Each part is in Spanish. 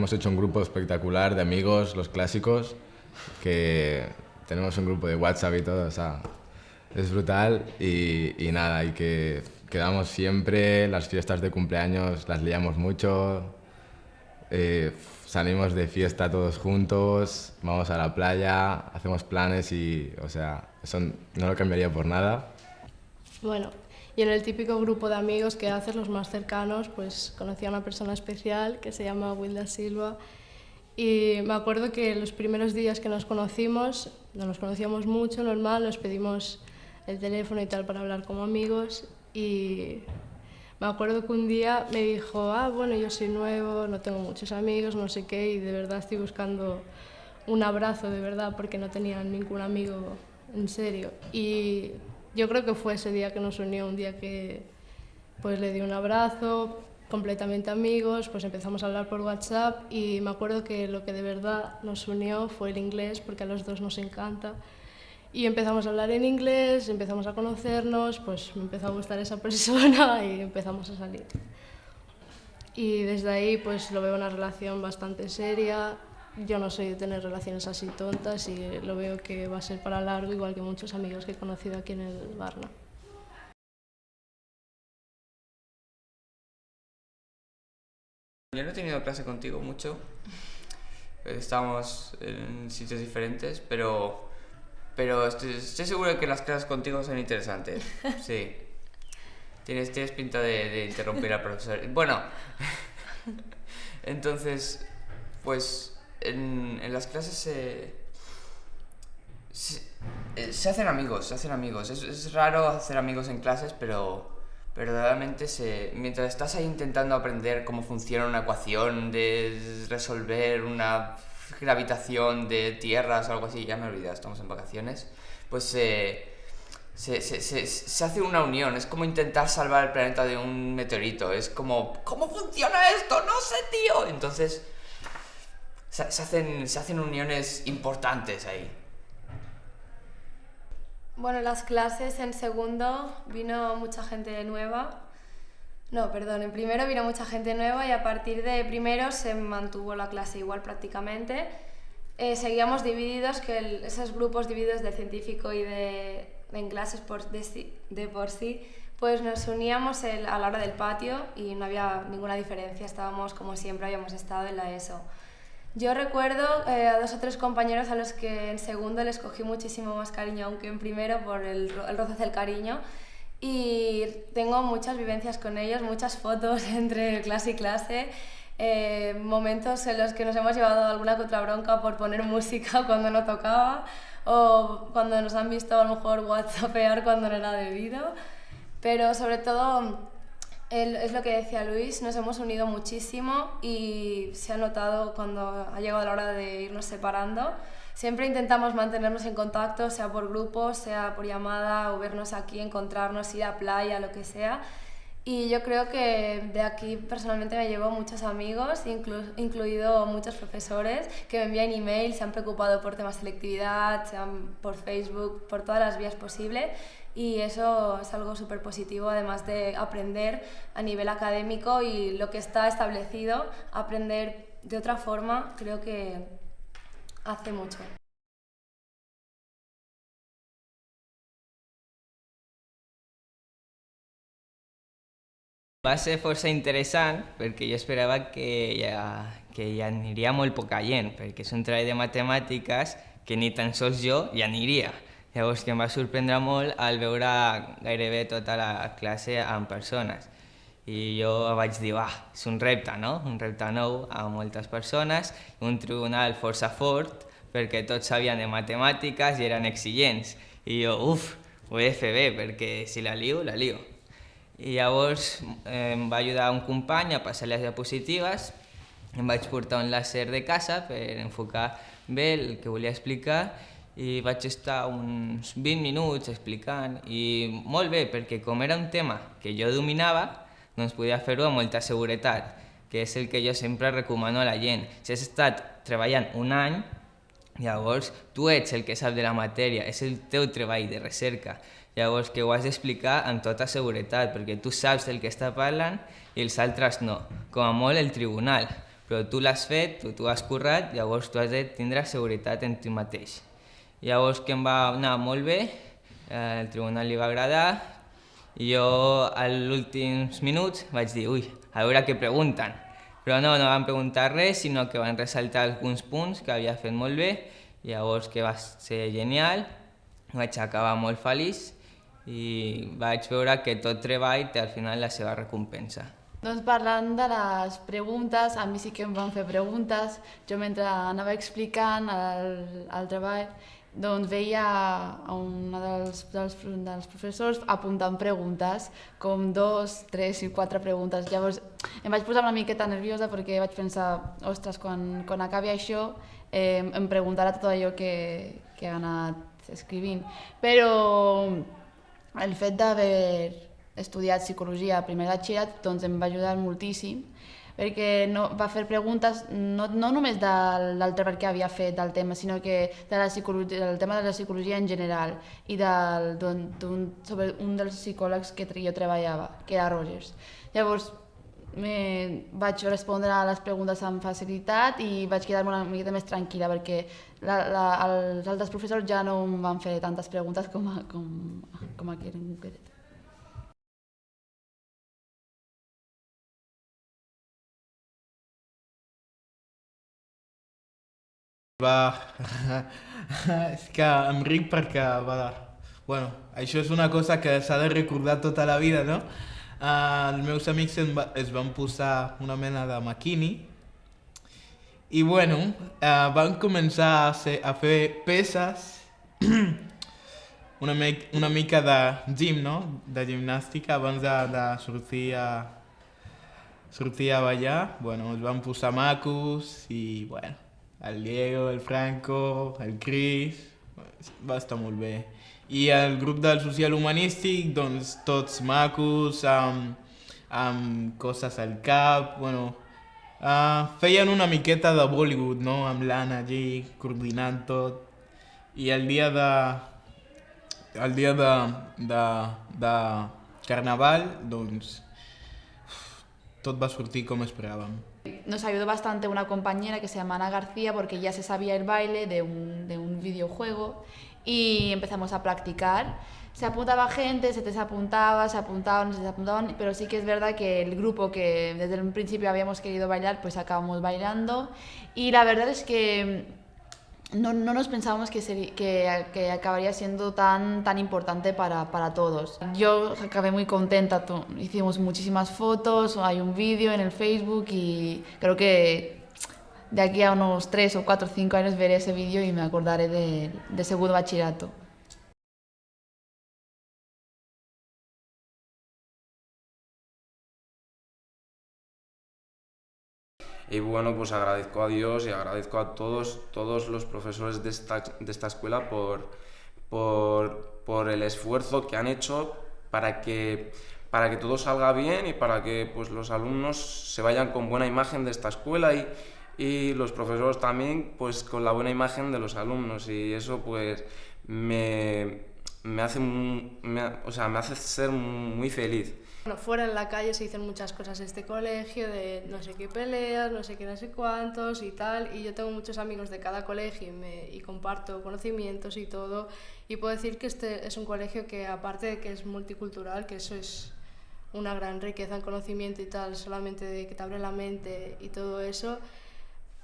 hemos hecho un grupo espectacular de amigos, los clásicos, que tenemos un grupo de WhatsApp y todo, o sea, es brutal y nada, y que quedamos siempre, las fiestas de cumpleaños las liamos mucho, salimos de fiesta todos juntos, vamos a la playa, hacemos planes y, o sea, eso no lo cambiaría por nada. Bueno, y en el típico grupo de amigos que haces, los más cercanos, pues conocí a una persona especial que se llama Wilda Silva y me acuerdo que los primeros días que nos conocimos, no nos conocíamos mucho, normal, nos pedimos el teléfono y tal para hablar como amigos y me acuerdo que un día me dijo, bueno, yo soy nuevo, no tengo muchos amigos, no sé qué, y de verdad estoy buscando un abrazo, de verdad, porque no tenía ningún amigo en serio. Y yo creo que fue ese día que nos unió, un día que pues le di un abrazo, completamente amigos, pues empezamos a hablar por WhatsApp y me acuerdo que lo que de verdad nos unió fue el inglés, porque a los dos nos encanta. Y empezamos a hablar en inglés, empezamos a conocernos, pues me empezó a gustar esa persona y empezamos a salir. Y desde ahí pues lo veo una relación bastante seria. Yo no soy de tener relaciones así tontas y lo veo que va a ser para largo, igual que muchos amigos que he conocido aquí en el Barna. Yo no he tenido clase contigo mucho, estamos en sitios diferentes, pero estoy seguro de que las clases contigo son interesantes, sí. Tienes pinta de interrumpir al profesor. Bueno, entonces, pues en las clases se hacen amigos, Es raro hacer amigos en clases, pero verdaderamente mientras estás ahí intentando aprender cómo funciona una ecuación, de resolver una gravitación de tierras o algo así, ya me he olvidado, estamos en vacaciones, pues se hace una unión, es como intentar salvar el planeta de un meteorito, es como, ¿cómo funciona esto? No sé, tío. Entonces se hacen uniones importantes ahí. Bueno, las clases en segundo vino mucha gente nueva. No, perdón, en primero vino mucha gente nueva y a partir de primero se mantuvo la clase igual prácticamente. Seguíamos divididos, esos grupos divididos de científico y en clases de por sí, pues nos uníamos a la hora del patio y no había ninguna diferencia, estábamos como siempre habíamos estado en la ESO. Yo recuerdo a 2 o 3 compañeros a los que en segundo les cogí muchísimo más cariño, aunque en primero por el roce del cariño. Y tengo muchas vivencias con ellos, muchas fotos entre clase y clase, momentos en los que nos hemos llevado alguna contrabronca por poner música cuando no tocaba o cuando nos han visto a lo mejor whatsappear cuando no era debido. Pero sobre todo es lo que decía Luis, nos hemos unido muchísimo y se ha notado cuando ha llegado la hora de irnos separando. Siempre intentamos mantenernos en contacto, sea por grupos, sea por llamada o vernos aquí, encontrarnos, ir a playa, lo que sea. Y yo creo que de aquí personalmente me llevo muchos amigos, incluido muchos profesores que me envían emails, se han preocupado por temas de selectividad, sean por Facebook, por todas las vías posibles. Y eso es algo súper positivo, además de aprender a nivel académico y lo que está establecido, aprender de otra forma, creo que hace mucho. Va ser força interessant perquè jo esperava que hi aniria molt poca gent, perquè és un treball de matemàtiques que ni tan sols jo hi aniria. Llavors que em va sorprendre molt al veure gairebé tota la classe amb persones. I jo vaig dir, és un repte, no? Un repte nou amb moltes persones, un tribunal força fort, perquè tots sabien de matemàtiques i eren exigents. I jo, ho he de fer bé, perquè si la lio, la lio. I llavors em va ajudar un company a passar les diapositives, em vaig portar un làser de casa per enfocar bé el que volia explicar i vaig estar uns 20 minuts explicant i molt bé, perquè com era un tema que jo dominava, doncs podia fer-ho amb molta seguretat, que és el que jo sempre recomano a la gent. Si has estat treballant un any, llavors tu ets el que sap de la matèria, és el teu treball de recerca. Llavors que ho has d'explicar amb tota seguretat, perquè tu saps del que està parlant i els altres no, com a molt el tribunal. però tu l'has fet, tu has currat, llavors tu has de tindre seguretat en tu mateix. Llavors que em va anar molt bé, el tribunal li va agradar, i jo als últims minuts vaig dir, ui, a veure què pregunten. Però no van preguntar res, sinó que van ressaltar alguns punts que havia fet molt bé, i llavors que va ser genial, vaig acabar molt feliç i vaig veure que tot treball té al final la seva recompensa. Doncs parlant de les preguntes, a mi sí que em van fer preguntes. Jo mentre anava explicant el treball, doncs veia a un dels professors apuntant preguntes, com 2, 3 i 4 preguntes. Llavors em vaig posar una miqueta nerviosa perquè vaig pensar, ostres, quan acabi això em preguntarà tot allò que ha anat escrivint. Però el fet d'haver estudiat psicologia a primer de batxillerat doncs em va ajudar moltíssim, perquè va fer preguntes no només del treball que havia fet del tema, sinó que del tema de la psicologia en general i sobre un dels psicòlegs que jo treballava, que era Rogers. Llavors vaig respondre a les preguntes amb facilitat i vaig quedar-me una miqueta més tranquil·la perquè els altres professors ja no em van fer tantes preguntes com aquell en concret. És que em ric perquè, bueno, això és una cosa que s'ha de recordar tota la vida, no? Els meus amics es van posar una mena de maquini i, bueno, van començar a fer peces, una mica de gym, no? De gimnàstica, abans de sortir a ballar. Bueno, es van posar macos i, bueno, el Diego, el Franco, el Cris, va estar molt bé. I el grup del social humanístic, doncs tots macos, amb coses al cap, bueno, feien una miqueta de Bollywood, no? Amb l'Anna allí, coordinant tot. I el dia de Carnaval, doncs, tot va sortir com esperàvem. Nos ayudó bastante una compañera que se llama Ana García porque ya se sabía el baile de un videojuego y empezamos a practicar. Se apuntaba gente, se desapuntaba, se apuntaban, pero sí que es verdad que el grupo que desde un principio habíamos querido bailar, pues acabamos bailando y la verdad es que no nos pensábamos que acabaría siendo tan importante para todos. Yo acabé muy contenta, hicimos muchísimas fotos, hay un vídeo en el Facebook y creo que de aquí a unos 3 o 4 o 5 años veré ese vídeo y me acordaré de segundo bachillerato. Y bueno, pues agradezco a Dios y agradezco a todos los profesores de esta escuela por el esfuerzo que han hecho para que todo salga bien y para que pues, los alumnos se vayan con buena imagen de esta escuela y los profesores también pues, con la buena imagen de los alumnos, y eso pues me hace ser muy feliz. Bueno, fuera en la calle se dicen muchas cosas de este colegio, de no sé qué peleas, no sé qué, no sé cuántos y tal, y yo tengo muchos amigos de cada colegio y comparto conocimientos y todo, y puedo decir que este es un colegio que, aparte de que es multicultural, que eso es una gran riqueza en conocimiento y tal, solamente de que te abre la mente y todo eso,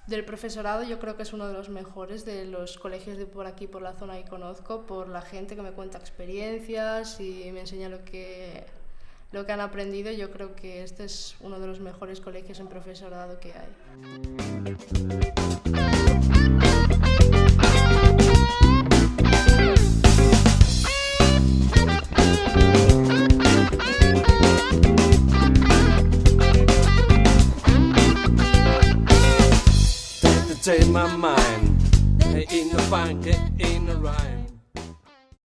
del profesorado yo creo que es uno de los mejores de los colegios de por aquí, por la zona que conozco, por la gente que me cuenta experiencias y me enseña lo que han aprendido. Yo creo que este es uno de los mejores colegios en profesorado que hay. Take my mind, ain't no fun, ain't no rhyme.